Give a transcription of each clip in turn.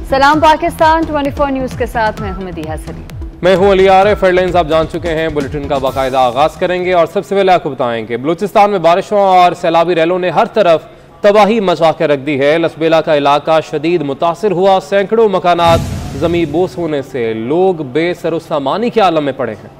सलाम पाकिस्तान 24 न्यूज़ के साथ मैं हूं मदीहा सलीम। मैं हूं अली आरिफ। हेडलाइंस आप जान चुके हैं, बुलेटिन का बाकायदा आगाज करेंगे और सबसे पहले आपको बताएंगे बलूचिस्तान में बारिशों और सैलाबी रैलों ने हर तरफ तबाही मचा कर रख दी है। लसबेला का इलाका शदीद मुतासिर हुआ, सैकड़ों मकानात ज़मीन बोस होने से लोग बेसरोसामानी के आलम में पड़े हैं।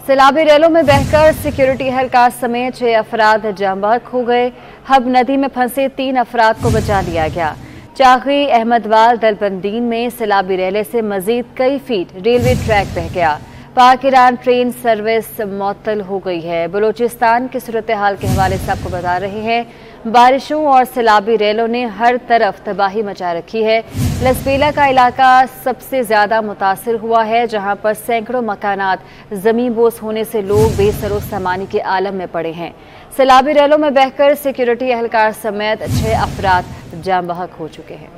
सैलाबी रैलों में बहकर सिक्योरिटी एहलकार समेत 6 अफराद जाम बहक हो गए। हब नदी में फंसे 3 अफराद को बचा लिया गया। चागी अहमदवाल दलबंदीन में सैलाबी रैले से मजीद कई फीट रेलवे ट्रैक बह गया। पाक ईरान ट्रेन सर्विस मुअत्तल हो गई है। बलूचिस्तान की सूरत हाल के हवाले से आपको बता रहे हैं, बारिशों और सैलाबी रैलों ने हर तरफ तबाही मचा रखी है। लसबेला का इलाका सबसे ज्यादा मुतासिर हुआ है, जहां पर सैकड़ों मकानात जमीन बोस होने से लोग बेसरो सामानी के आलम में पड़े हैं। सैलाबी रैलों में बहकर सिक्योरिटी एहलकार समेत 6 अफराद जाम बहक हो चुके हैं।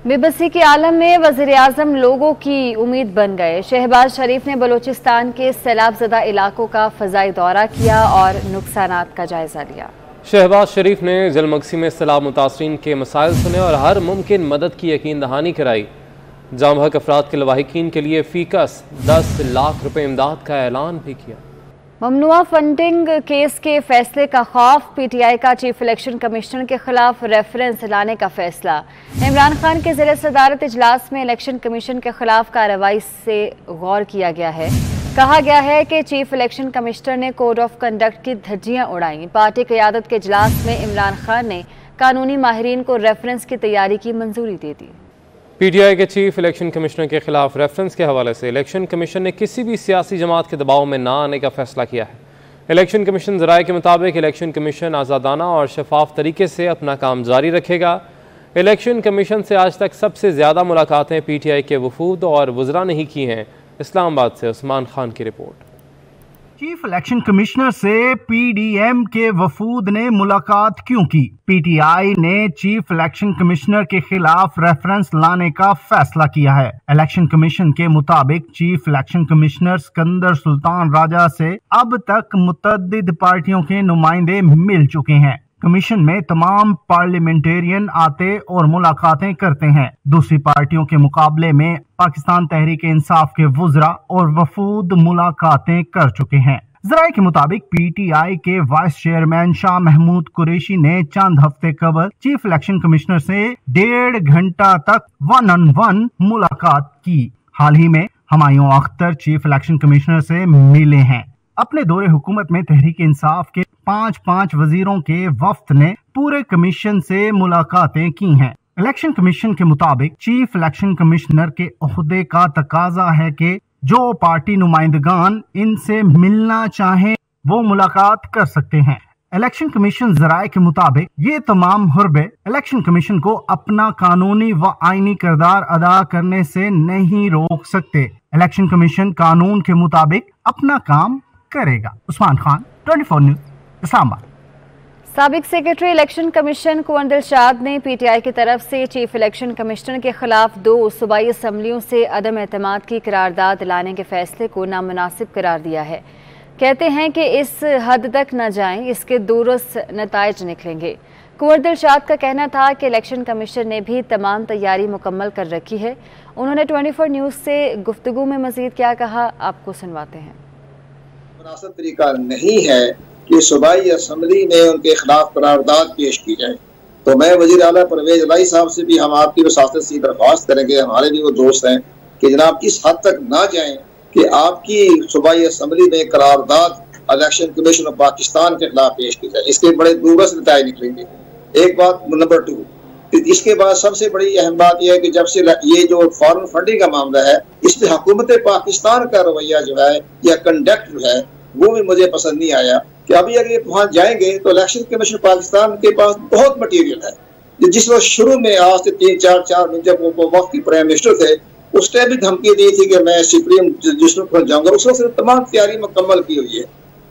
बेबसी के आलम में वज़ीर आज़म लोगों की उम्मीद बन गए। शहबाज शरीफ ने बलूचिस्तान के सैलाब ज़दा इलाकों का फ़ज़ाई दौरा किया और नुकसानात का जायजा लिया। शहबाज शरीफ ने जलमगसी में सैलाब मुतासरीन के मसाइल सुने और हर मुमकिन मदद की यकीन दहानी कराई। जाम बहक अफराद के लवाहिकीन के लिए फीकस 10 लाख रुपए इमदाद का ऐलान भी किया। ममनुआ फंडिंग केस के फैसले का खौफ, पीटीआई का चीफ इलेक्शन कमिश्नर के खिलाफ रेफरेंस लाने का फैसला। इमरान खान के ज़िले सदारत इजलास में इलेक्शन कमीशन के खिलाफ कार्रवाई से गौर किया गया है। कहा गया है कि चीफ इलेक्शन कमिश्नर ने कोड ऑफ कंडक्ट की धज्जियां उड़ाई। पार्टी क़यादत के इजलास में इमरान खान ने कानूनी माहिरीन को रेफरेंस की तैयारी की मंजूरी दे दी। पीटीआई के चीफ इलेक्शन कमिश्नर के खिलाफ रेफरेंस के हवाले से इलेक्शन कमीशन ने किसी भी सियासी जमात के दबाव में ना आने का फैसला किया है। इलेक्शन कमीशन ज़राए के मुताबिक इलेक्शन कमीशन आज़ादाना और शफाफ तरीके से अपना काम जारी रखेगा। इलेक्शन कमीशन से आज तक सबसे ज़्यादा मुलाकातें पीटीआई के वफूद और वज़रा ने ही की हैं। इस्लामाबाद से उस्मान खान की रिपोर्ट। चीफ इलेक्शन कमिश्नर से पीडीएम के वफूद ने मुलाकात क्यों की? पीटीआई ने चीफ इलेक्शन कमिश्नर के खिलाफ रेफरेंस लाने का फैसला किया है। इलेक्शन कमीशन के मुताबिक chief election commissioner Sikandar Sultan Raja से अब तक मुतअद्दिद पार्टियों के नुमाइंदे मिल चुके हैं। कमीशन में तमाम पार्लियामेंटेरियन आते और मुलाकातें करते हैं। दूसरी पार्टियों के मुकाबले में पाकिस्तान तहरीक इंसाफ के वुज़रा और वफूद मुलाकातें कर चुके हैं। ज़राए के मुताबिक पीटीआई के वाइस चेयरमैन शाह महमूद कुरैशी ने चंद हफ्ते कबल चीफ इलेक्शन कमिश्नर से 1.5 घंटा तक 1-on-1 मुलाकात की। हाल ही में Humayun Akhtar chief election commissioner से मिले हैं। अपने दौरे हुकूमत में तहरीक इंसाफ के 5 वजीरों के वफ्द ने पूरे कमीशन से मुलाकातें की हैं। इलेक्शन कमीशन के मुताबिक चीफ इलेक्शन कमिश्नर के ओहदे का तकाजा है कि जो पार्टी नुमाइंदगान इनसे मिलना चाहें वो मुलाकात कर सकते हैं। इलेक्शन कमीशन ज़राए के मुताबिक ये तमाम हुर्बे इलेक्शन कमीशन को अपना कानूनी व आईनी किरदार अदा करने से नहीं रोक सकते। इलेक्शन कमीशन कानून के मुताबिक अपना काम करेगा। उस्मान खान, 24 न्यूज़, इस्लामाबाद। साबिक सेक्रेटरी इलेक्शन कमीशन कुंवर दिलशाद ने पीटीआई की तरफ से चीफ इलेक्शन कमिश्नर के खिलाफ 2 सूबाई असम्बलियों से अदम एतमाद की करारदाद लाने के फैसले को नामुनासिब करार दिया है। कहते हैं कि इस हद तक न जाएं, इसके दुरुस्त नताइज निकलेंगे। कुंवर दिलशाद का कहना था कि इलेक्शन कमीशन ने भी तमाम तैयारी मुकम्मल कर रखी है। उन्होंने 24 न्यूज़ से गुफ्तगू में मजीद क्या कहा, आपको सुनवाते हैं। मुनासिब तरीका नहीं है कि सूबाई असम्बली में उनके खिलाफ करारदाद पेश की जाए। तो मैं वज़ीर आला परवेज इलाही साहब से भी हम आपकी वसातत से दरख्वास्त करेंगे, हमारे भी वो दोस्त हैं, कि जनाब इस हद तक ना जाएं कि आपकी सूबाई असम्बली में करारदाद इलेक्शन कमीशन ऑफ पाकिस्तान के खिलाफ पेश की जाए। इसके बड़े दूरस नतीजे निकलेंगे। एक बात। नंबर 2, इसके बाद सबसे बड़ी अहम बात यह है कि जब से ये जो फॉरेन फंडिंग का मामला है, इसमें हुकूमत पाकिस्तान का रवैया जो है या कंडक्ट जो है वो भी मुझे पसंद नहीं आया कि अभी अगर ये वहां जाएंगे तो इलेक्शन कमीशन पाकिस्तान के पास बहुत मटीरियल है। जिस वक्त शुरू में आज से 3-4 दिन जब वो वक्त के प्राइम मिनिस्टर थे, उस टाइम भी धमकी दी थी कि मैं सुप्रीम जस्टिस पर जाऊंगा। उस वक्त तमाम तैयारी मुकम्मल की हुई है।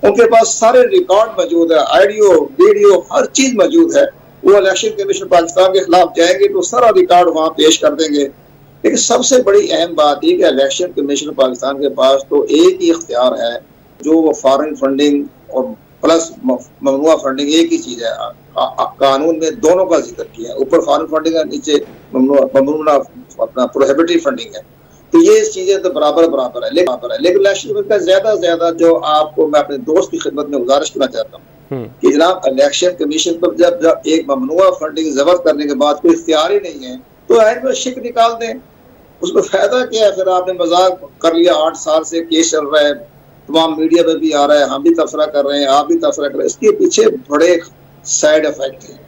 उनके पास सारे रिकॉर्ड मौजूद है, ऑडियो वीडियो हर चीज मौजूद है। वो इलेक्शन कमीशन पाकिस्तान के खिलाफ जाएंगे तो सारा रिकॉर्ड वहां पेश कर देंगे। लेकिन सबसे बड़ी अहम बात यह कि इलेक्शन कमीशन पाकिस्तान के पास तो एक ही इख्तियार है, जो वो फॉरेन फंडिंग और प्लस ममनुआ फंडिंग एक ही चीज है। कानून में दोनों का जिक्र किया है, ऊपर फॉरेन फंडिंग है, नीचे ममनुआ अपना प्रोहिबिटरी फंडिंग है। तो ये चीजें तो बराबर बराबर है, लेकिन इलेक्शन का ज्यादा से ज्यादा जो आपको मैं अपने दोस्त की खिदमत में गुजारिश करना चाहता हूँ कि जनाब इलेक्शन कमीशन पर जब एक ममनुआ फंडिंग जब्त करने के बाद कोई इख्तियार ही नहीं है तो ऐड में शिक निकाल दें, उसमें फायदा क्या है? फिर आपने मजाक कर लिया, 8 साल से केस चल रहा है, तमाम मीडिया में भी आ रहा है, हम भी तबसरा कर रहे हैं, आप भी तबसरा कर रहे हैं, इसके पीछे बड़े साइड इफेक्ट है।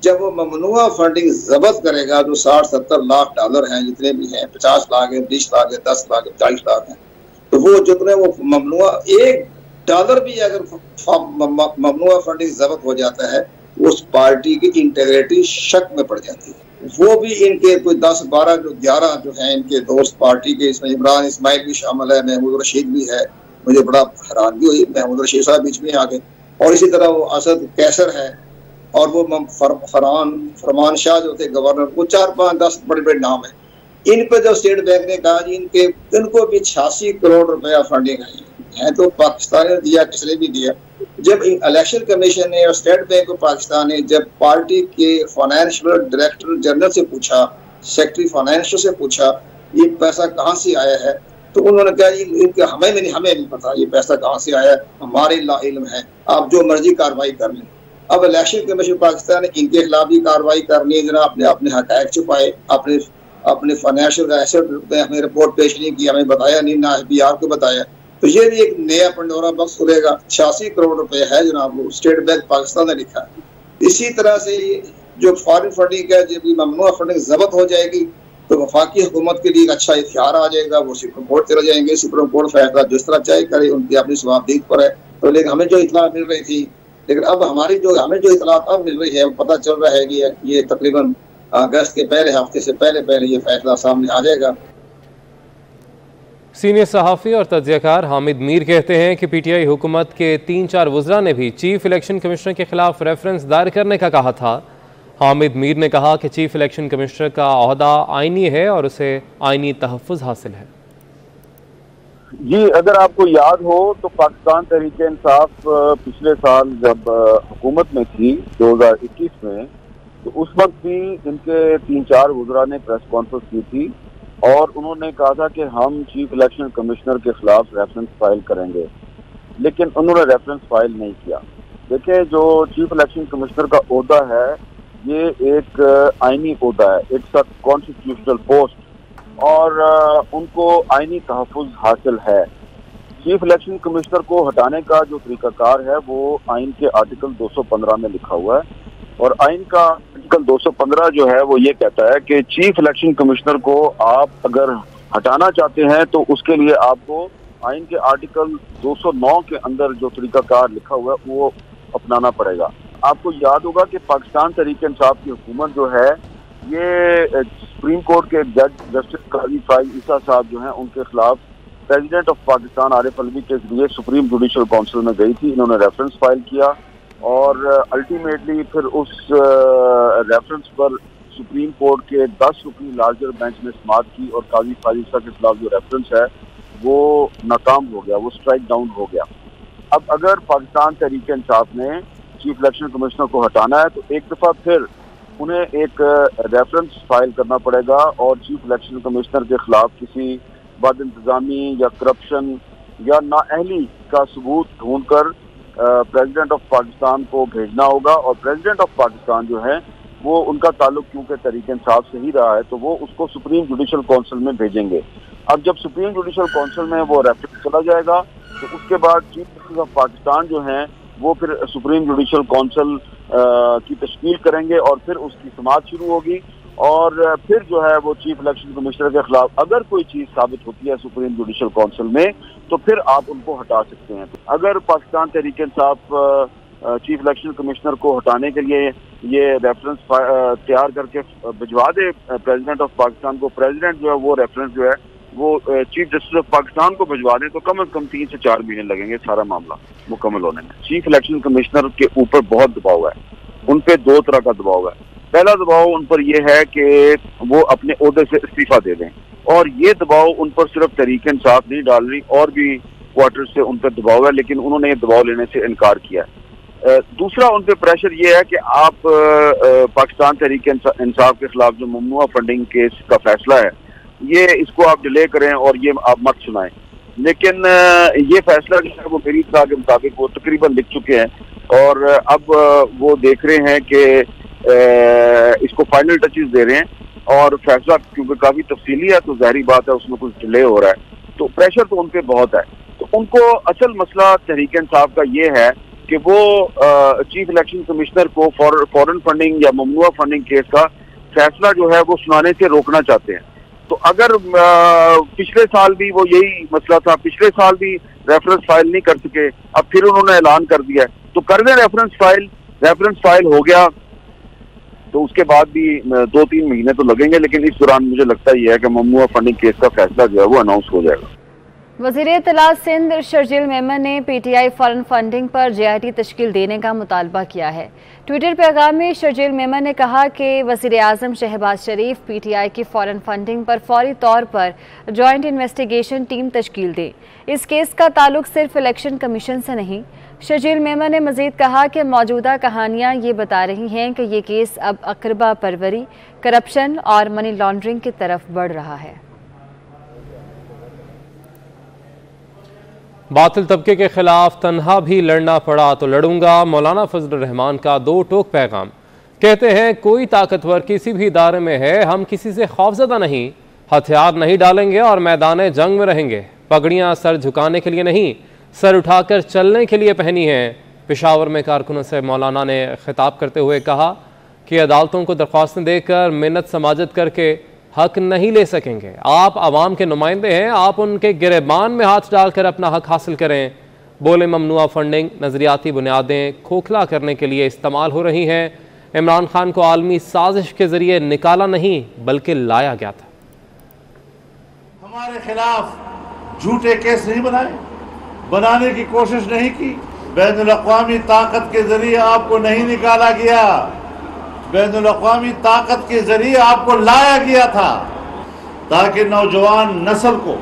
जब वो ममनुआ फंडिंग जब्त करेगा जो 60-70 लाख डॉलर हैं, जितने भी हैं, 50 लाख है, 20 लाख है, 10 लाख है, 40 लाख है, तो वो जितने वो ममनुआ $1 भी अगर ममनुआ फंडिंग जब्त हो जाता है उस पार्टी की इंटेग्रिटी शक में पड़ जाती है। वो भी इनके कोई 10-12 जो 11 जो हैं इनके दोस्त पार्टी के, इसमें इमरान इस्माइल भी शामिल है, महमूद रशीद भी है, मुझे बड़ा हैरानगी हुई महमूद रशीद साहब बीच में आ गए, और इसी तरह वो असद कैसर है, और वो फरमान शाह जो थे गवर्नर, वो 4-5-10 बड़े बड़े नाम है। इन पे जो स्टेट बैंक ने कहा जी इनको भी 86 करोड़ रुपया फंडिंग है, तो पाकिस्तान ने दिया, किसने भी दिया। जब इलेक्शन कमीशन ने और स्टेट बैंक ऑफ पाकिस्तान ने जब पार्टी के फाइनेंशियल डायरेक्टर जनरल से पूछा, सेक्रेटरी फाइनेंशियल से पूछा ये पैसा कहाँ से आया है, तो उन्होंने कहा इनके हमें नहीं पता ये पैसा कहाँ से आया, हमारे ला इल्म है, आप जो मर्जी कार्रवाई कर लें। अब इलेक्शन कमीशन पाकिस्तान ने इनके खिलाफ भी कार्रवाई करनी है, जनाब अपने हक़ाइक़ छुपाए, अपने फाइनेंशियल एसेट में हमें रिपोर्ट पेश नहीं की, हमें बताया नहीं, ना FBR को बताया, तो ये भी एक नया पंडोरा बॉक्स खुलेगा। 86 करोड़ रुपए है जनाब, वो स्टेट बैंक पाकिस्तान ने लिखा है। इसी तरह से जो फॉरेन फंडिंग है, जब ममनुआ फंडिंग जब्त हो जाएगी तो वफाकी हुकूमत के लिए एक अच्छा इख्तियार आ जाएगा, वो सुप्रीम कोर्ट चले जाएंगे, सुप्रीम कोर्ट फैसला जिस तरह चाहे करे, उनकी अपनी जवाबदेही पर है। तो लेकिन हमें जो इतला मिल रही थी, लेकिन अब हमें जो इतला अब मिल रही है, पता चल रहा है कि ये तकरीबन अगस्त के पहले हफ्ते से पहले ये फैसला सामने आ जाएगा। सीनियर सहाफ़ी और तज्ज़ियाकार हामिद मीर कहते हैं कि PTI हुकूमत के 3-4 वज़रा ने भी चीफ इलेक्शन कमिश्नर के खिलाफ रेफरेंस दायर करने का कहा था। हामिद मीर ने कहा कि चीफ इलेक्शन कमिश्नर का ओहदा आइनी है और उसे आइनी तहफ़्फ़ुज़ हासिल है। जी, अगर आपको याद हो तो पाकिस्तान तहरीक इंसाफ पिछले साल जब हुकूमत में थी 2021 में, तो उस वक्त भी इनके 3-4 वज़रा ने प्रेस कॉन्फ्रेंस की थी और उन्होंने कहा था कि हम चीफ इलेक्शन कमिश्नर के खिलाफ रेफरेंस फाइल करेंगे, लेकिन उन्होंने रेफरेंस फाइल नहीं किया। देखिए, जो चीफ इलेक्शन कमिश्नर का ओहदा है ये एक आइनी ओहदा है, इट्स अ कॉन्स्टिट्यूशनल पोस्ट और उनको आइनी तहफ़्फ़ुज़ हासिल है। चीफ इलेक्शन कमिश्नर को हटाने का जो तरीकाकार है वो आइन के आर्टिकल 215 में लिखा हुआ है, और आइन का आर्टिकल 215 जो है वो ये कहता है कि चीफ इलेक्शन कमिश्नर को आप अगर हटाना चाहते हैं तो उसके लिए आपको आइन के आर्टिकल 209 के अंदर जो तरीकाकार लिखा हुआ है वो अपनाना पड़ेगा। आपको याद होगा कि पाकिस्तान तहरीक इंसाफ की हुकूमत जो है ये सुप्रीम कोर्ट के जज जस्टिस काजी फाइज ईसा साहब जो हैं उनके खिलाफ प्रेसिडेंट ऑफ पाकिस्तान आरिफ अलवी के जरिए सुप्रीम जुडिशल काउंसिल में गई थी। इन्होंने रेफरेंस फाइल किया और अल्टीमेटली फिर उस रेफरेंस पर सुप्रीम कोर्ट के 10 रुकनी लार्जर बेंच ने समाअत की और काजी फाजिसा के खिलाफ जो रेफरेंस है वो नाकाम हो गया, वो स्ट्राइक डाउन हो गया। अब अगर पाकिस्तान तहरीक इंसाफ ने चीफ इलेक्शन कमिश्नर को हटाना है तो एक दफ़ा फिर उन्हें एक रेफरेंस फाइल करना पड़ेगा और चीफ इलेक्शन कमिश्नर के खिलाफ किसी बद इंतजामी या करप्शन या नाअहली का सबूत ढूंढकर प्रेसिडेंट ऑफ पाकिस्तान को भेजना होगा, और प्रेसिडेंट ऑफ पाकिस्तान जो है वो उनका ताल्लुक क्योंकि तहरीक इंसाफ से ही रहा है तो वो उसको सुप्रीम जुडिशल काउंसिल में भेजेंगे। अब जब सुप्रीम जुडिशल काउंसिल में वो रेफरेंस चला जाएगा तो उसके बाद चीफ जस्टिस ऑफ पाकिस्तान जो हैं वो फिर सुप्रीम जुडिशल काउंसिल की तश्कील करेंगे और फिर उसकी समाअत शुरू होगी, और फिर जो है वो चीफ इलेक्शन कमिश्नर के खिलाफ अगर कोई चीज़ साबित होती है सुप्रीम जुडिशल काउंसिल में तो फिर आप उनको हटा सकते हैं। अगर Pakistan Tehreek Insaf chief election commissioner को हटाने के लिए ये रेफरेंस तैयार करके भिजवा दे प्रेसिडेंट ऑफ पाकिस्तान को, प्रेसिडेंट जो है वो रेफरेंस जो है वो चीफ जस्टिस ऑफ पाकिस्तान को भिजवा दें तो कम से कम 3 से 4 महीने लगेंगे सारा मामला मुकम्मल होने में। चीफ इलेक्शन कमिश्नर के ऊपर बहुत दबाव है, उन पे 2 तरह का दबाव है। पहला दबाव उन पर यह है कि वो अपने ओहदे से इस्तीफा दे दें, और ये दबाव उन पर सिर्फ तहरीक इंसाफ नहीं डाल रही, और भी क्वार्टर से उन पर दबाव है, लेकिन उन्होंने ये दबाव लेने से इनकार किया है। दूसरा उन पर प्रेशर ये है कि आप पाकिस्तान तहरीक इंसाफ के खिलाफ जो ममनुआ फंडिंग केस का फैसला है, ये इसको आप डिले करें और ये आप मत सुनाएं। लेकिन ये फैसला जो है वो मेरी इत्तला के मुताबिक वो तकरीबन लिख चुके हैं और अब वो देख रहे हैं कि इसको फाइनल टचेस दे रहे हैं और फैसला क्योंकि काफी तफसीली है तो जाहिर बात है उसमें कुछ डिले हो रहा है, तो प्रेशर तो उन पे बहुत है। तो उनको असल मसला तहरीक इंसाफ का ये है कि वो चीफ इलेक्शन कमिश्नर को फॉरेन फंडिंग या ममनुआ फंडिंग केस का फैसला जो है वो सुनाने से रोकना चाहते हैं। तो अगर पिछले साल भी वो यही मसला था, पिछले साल भी रेफरेंस फाइल नहीं कर सके, अब फिर उन्होंने ऐलान कर दिया है तो कर दें रेफरेंस फाइल हो गया तो उसके बाद भी 2-3 महीने तो लगेंगे, लेकिन इस दौरान मुझे लगता ही है कि ममनुआ फंडिंग केस का फैसला जो है वो अनाउंस हो जाएगा। वज़ीर इत्तलात सिंध शर्जील मेमन ने पीटीआई फॉरेन फंडिंग पर जेआईटी तश्कील देने का मुतालबा किया है। ट्विटर पैगाम में शर्जील मेमन ने कहा कि वज़ीर आज़म शहबाज शरीफ पीटीआई की फॉरेन फंडिंग पर फौरी तौर पर जॉइंट इन्वेस्टिगेशन टीम तश्कील दें। इस केस का ताल्लुक सिर्फ इलेक्शन कमीशन से नहीं। शर्जील मेमन ने मजीद कहा कि मौजूदा कहानियां ये बता रही हैं कि ये केस अब अकरबा परवरी, करप्शन और मनी लॉन्ड्रिंग की तरफ बढ़ रहा है। बातिल तबके के खिलाफ तन्हा भी लड़ना पड़ा तो लड़ूंगा, मौलाना फजलुर रहमान का दो टोक पैगाम। कहते हैं कोई ताकतवर किसी भी इदारे में है, हम किसी से खौफजदा नहीं, हथियार नहीं डालेंगे और मैदान जंग में रहेंगे। पगड़ियां सर झुकाने के लिए नहीं, सर उठाकर चलने के लिए पहनी हैं। पेशावर में कारकुनों से मौलाना ने खिताब करते हुए कहा कि अदालतों को दरख्वास्तें देकर मिन्नत समाजत करके हक नहीं ले सकेंगे। आप आवाम के नुमाइंदे हैं, आप उनके गिरेबान में हाथ डालकर अपना हक हासिल करें। बोले ममनुआ फंडिंग नजरियाती बुनियादें खोखला करने के लिए इस्तेमाल हो रही हैं। इमरान खान को आलमी साजिश के जरिए निकाला नहीं बल्कि लाया गया था। हमारे खिलाफ झूठे केस नहीं बनाने की कोशिश नहीं की। बैनुल अक़वामी ताकत के जरिए आपको नहीं निकाला गया, बैनुल अक़वामी ताकत के जरिए आपको लाया गया था ताकि नौजवान नस्ल को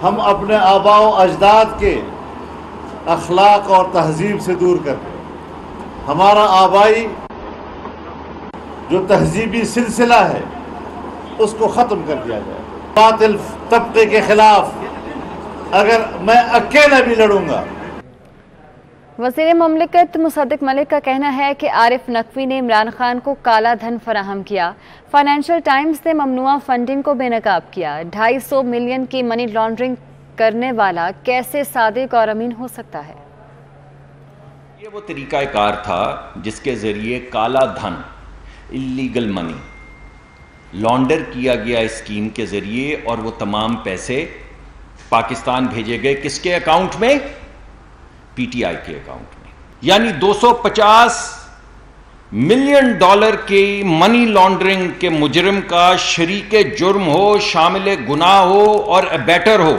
हम अपने आबाओ अजदाद के अखलाक और तहजीब से दूर कर दें। हमारा आबाई जो तहजीबी सिलसिला है उसको ख़त्म कर दिया जाए। बातिल तबके के खिलाफ अगर मैं अकेला भी लड़ूंगा। वज़ीर मुमलिकत मुसद्दिक मलिक का कहना है कि आरिफ नकवी ने इमरान खान को काला धन फराहम किया। फाइनेंशियल टाइम्स ने ममनुआ फंडिंग को बेनकाब किया। 250 मिलियन की मनी लॉन्ड्रिंग करने वाला कैसे सादिक और अमीन हो सकता है? ये वो तरीक़ाकार था जिसके ज़रिए काला धन, इल्लीगल मनी लॉन्डर किया गया इस स्कीम के ज़रिए और वो तमाम पैसे पाकिस्तान भेजे गए किसके अकाउंट में? पीटीआई के अकाउंट में। यानी 250 मिलियन डॉलर की मनी लॉन्ड्रिंग के मुजरिम का शरीके जुर्म हो, शामिल गुनाह हो और अबैटर हो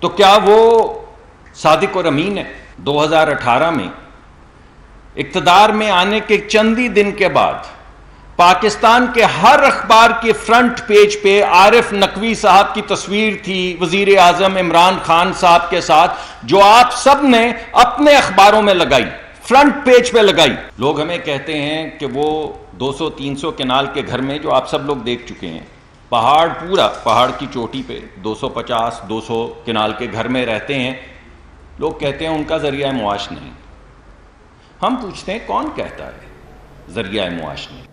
तो क्या वो सादिक और अमीन है? 2018 में इक्तदार में आने के चंद ही दिन के बाद पाकिस्तान के हर अखबार के फ्रंट पेज पे आरिफ नकवी साहब की तस्वीर थी वजीर आजम इमरान खान साहब के साथ, जो आप सब ने अपने अखबारों में लगाई, फ्रंट पेज पे लगाई। लोग हमें कहते हैं कि वो 200-300 केनाल के घर में, जो आप सब लोग देख चुके हैं, पहाड़ पूरा पहाड़ की चोटी पे 250-200 केनाल के घर में रहते हैं। लोग कहते हैं उनका जरिया मुआश नहीं। हम पूछते हैं कौन कहता है जरिया मुआश नहीं?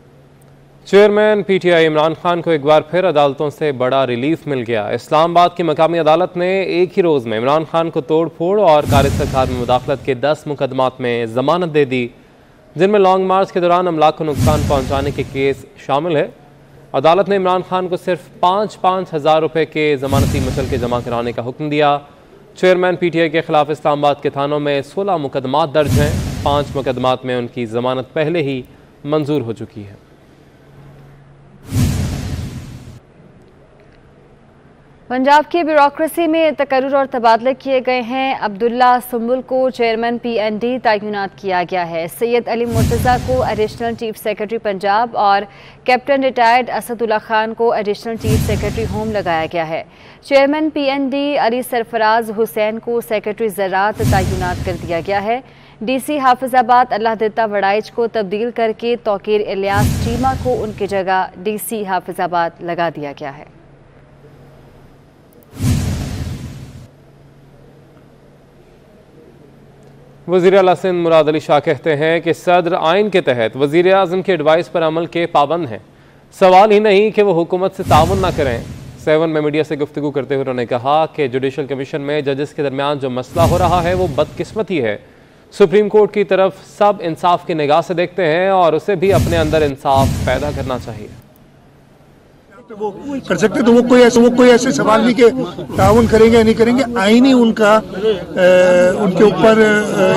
चेयरमैन पीटीआई इमरान खान को एक बार फिर अदालतों से बड़ा रिलीफ मिल गया। इस्लामाबाद की मकामी अदालत ने एक ही रोज़ में इमरान खान को तोड़ फोड़ और कार सरकार में मुदाखलत के 10 मुकदमात में जमानत दे दी, जिनमें लॉन्ग मार्च के दौरान अमलाक को नुकसान पहुँचाने के केस शामिल है। अदालत ने इमरान खान को सिर्फ 5-5 हज़ार रुपये के जमानती मचल के जमा कराने का हुक्म दिया। चेयरमैन पीटीआई के खिलाफ इस्लामाबाद के थानों में 16 मुकदमात दर्ज हैं। 5 मुकदमात में उनकी जमानत पहले ही मंजूर हो चुकी है। पंजाब की ब्यूरोक्रेसी में तकर्रुर और तबादले किए गए हैं। अब्दुल्ला सुंबुल को चेयरमैन PND तैनात किया गया है। सैयद अली मुर्तज़ा को एडिशनल चीफ सेक्रेटरी पंजाब और कैप्टन रिटायर्ड असदुल्ला खान को एडिशनल चीफ सेक्रेटरी होम लगाया गया है। चेयरमैन PND अली सरफराज हुसैन को सेक्रेटरी ज़राअत तैनात कर दिया गया है। DC हाफिजाबाद अल्लाह दिता वड़ाइच को तब्दील करके तौकीर इलियास चीमा को उनकी जगह DC हाफिजाबाद लगा दिया गया है। वज़ीर आला सिंध मुराद अली शाह कहते हैं कि सदर आइन के तहत वज़ीर आज़म के एडवाइस पर अमल के पाबंद हैं। सवाल ही नहीं कि वो हुकूमत से ताउन ना करें। 7 में मीडिया से गुफ्तगू करते हुए उन्होंने कहा कि जुडिशल कमीशन में जजेस के दरमियान जो मसला हो रहा है वो बदकिस्मती है। सुप्रीम कोर्ट की तरफ सब इंसाफ की निगाह से देखते हैं और उसे भी अपने अंदर इंसाफ पैदा करना चाहिए। वो कर सकते तो वो कोई ऐसे सवाल नहीं कि ताउन करेंगे या नहीं करेंगे। आईन ही उनका उनके ऊपर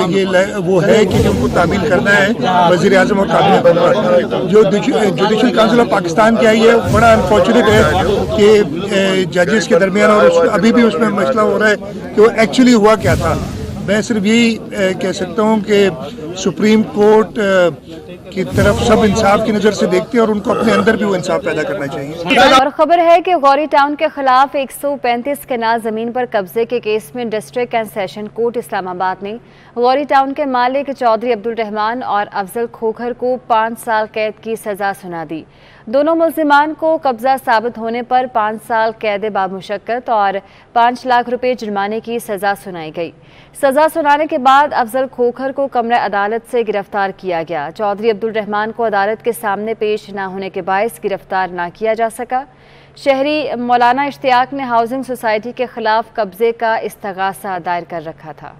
ये वो है कि उनको तामील करना है वज़ीर आज़म और काबिनेट। जो जुडिशल काउंसिल ऑफ पाकिस्तान की आई है बड़ा अनफॉर्चुनेट है कि जजेस के दरमियान और अभी भी उसमें मसला हो रहा है कि वो एक्चुअली हुआ क्या था। मैं सिर्फ यही कह सकता हूँ कि सुप्रीम कोर्ट की तरफ सब इंसाफ की नज़र से देखते हैं और उनको अपने अंदर भी वो इंसाफ पैदा करना चाहिए। और खबर है कि गौरी टाउन के खिलाफ 135 कनाल जमीन पर कब्जे के केस में district and session court Islamabad ने गौरी टाउन के मालिक चौधरी अब्दुल रहमान और अफजल खोखर को 5 साल कैद की सजा सुना दी। दोनों मुल्जिमान को कब्जा साबित होने पर 5 साल कैद बामुशक्कत और 5 लाख रुपए जुर्माने की सजा सुनाई गई। सजा सुनाने के बाद अफजल खोखर को कमरा अदालत से गिरफ्तार किया गया। चौधरी अब्दुल रहमान को अदालत के सामने पेश न होने के बायस गिरफ्तार न किया जा सका। शहरी मौलाना इश्तियाक ने हाउसिंग सोसाइटी के खिलाफ कब्जे का इस्तगासा दायर कर रखा था।